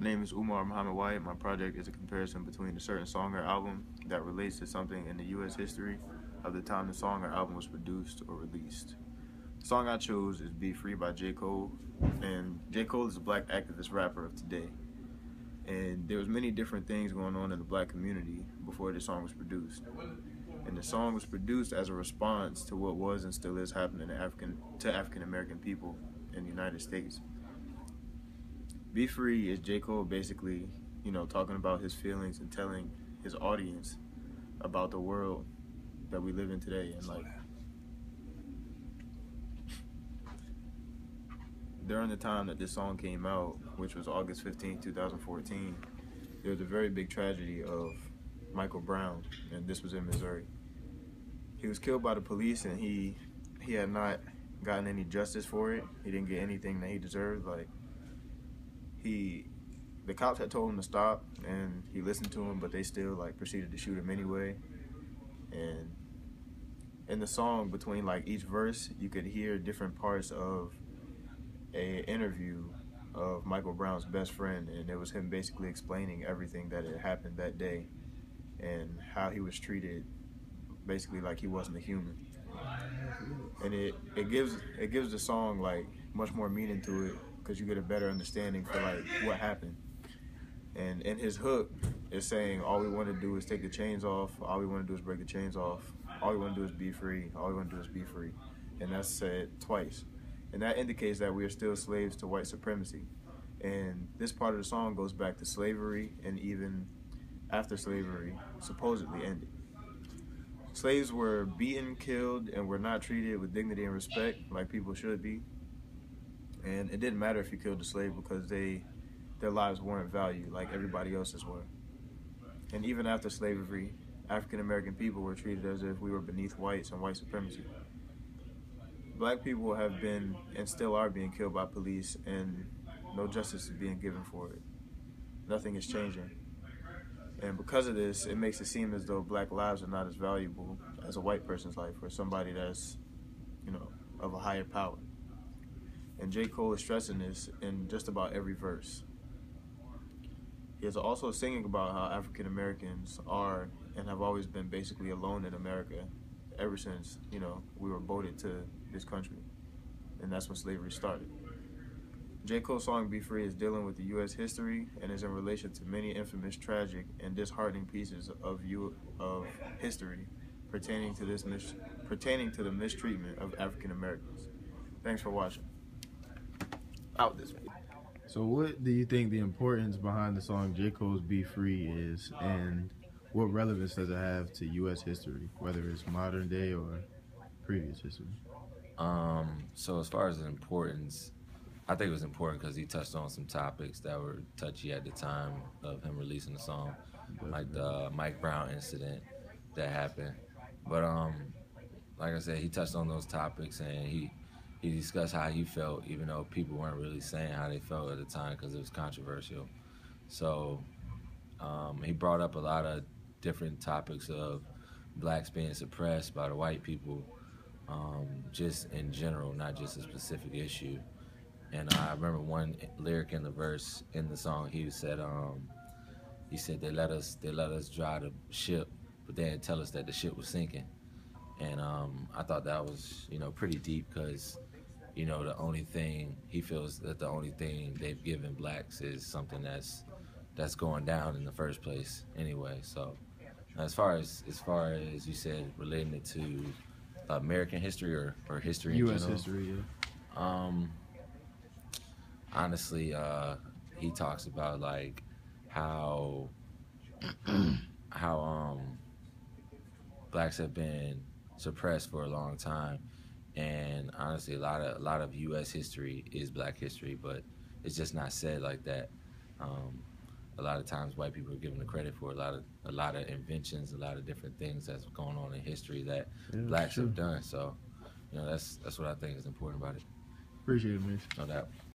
My name is Umar Wyatt. My project is a comparison between a certain song or album that relates to something in the U.S. history of the time the song or album was produced or released. The song I chose is Be Free by J.Cole, and J.Cole is a black activist rapper of today. And there was many different things going on in the black community before this song was produced. And the song was produced as a response to what was and still is happening to African American people in the United States. Be Free is J. Cole basically, talking about his feelings and telling his audience about the world that we live in today. And during the time that this song came out, which was August 15, 2014, there was a very big tragedy of Michael Brown, and this was in Missouri. He was killed by the police, and he had not gotten any justice for it. He didn't get anything that he deserved. The cops had told him to stop, and he listened to them, but they still proceeded to shoot him anyway. And in the song, between each verse, you could hear different parts of an interview of Michael Brown's best friend, and it was him basically explaining everything that had happened that day and how he was treated, basically like he wasn't a human. And it gives the song much more meaning to it, because you get a better understanding for what happened. And in his hook, it's saying all we want to do is take the chains off, all we want to do is break the chains off, all we want to do is be free, all we want to do is be free. And that's said twice. And that indicates that we are still slaves to white supremacy. And this part of the song goes back to slavery, and even after slavery supposedly ended. Slaves were beaten, killed, and were not treated with dignity and respect like people should be. And it didn't matter if you killed a slave, because their lives weren't valued like everybody else's were. And even after slavery, African American people were treated as if we were beneath whites and white supremacy. Black people have been and still are being killed by police, and no justice is being given for it. Nothing is changing. And because of this, it makes it seem as though black lives are not as valuable as a white person's life, or somebody that's, of a higher power. And J. Cole is stressing this in just about every verse. He is also singing about how African Americans are and have always been basically alone in America ever since, we were voted to this country. And that's when slavery started. J. Cole's song Be Free is dealing with the U.S. history and is in relation to many infamous, tragic, and disheartening pieces of history pertaining to the mistreatment of African Americans. Thanks for watching. Out this way. So what do you think the importance behind the song J. Cole's Be Free is, and what relevance does it have to U.S. history, whether it's modern day or previous history? So as far as the importance, I think it was important because he touched on some topics that were touchy at the time of him releasing the song, like the Mike Brown incident that happened. But like I said, he touched on those topics, and he discussed how he felt, even though people weren't really saying how they felt at the time because it was controversial. So he brought up a lot of different topics of blacks being suppressed by the white people, just in general, not just a specific issue. And I remember one lyric in the verse in the song. He said they let us drive the ship, but they didn't tell us that the ship was sinking. And I thought that was pretty deep, because the only thing he feels that the only thing they've given blacks is something that's going down in the first place anyway. So as far as you said, relating it to American history or history in U.S. general, history, yeah. Honestly, he talks about how blacks have been suppressed for a long time, and honestly, a lot of U.S. history is black history, but it's just not said like that. A lot of times, white people are given the credit for a lot of inventions, a lot of different things that's going on in history that blacks have done. So, that's what I think is important about it. Appreciate it, man. No doubt.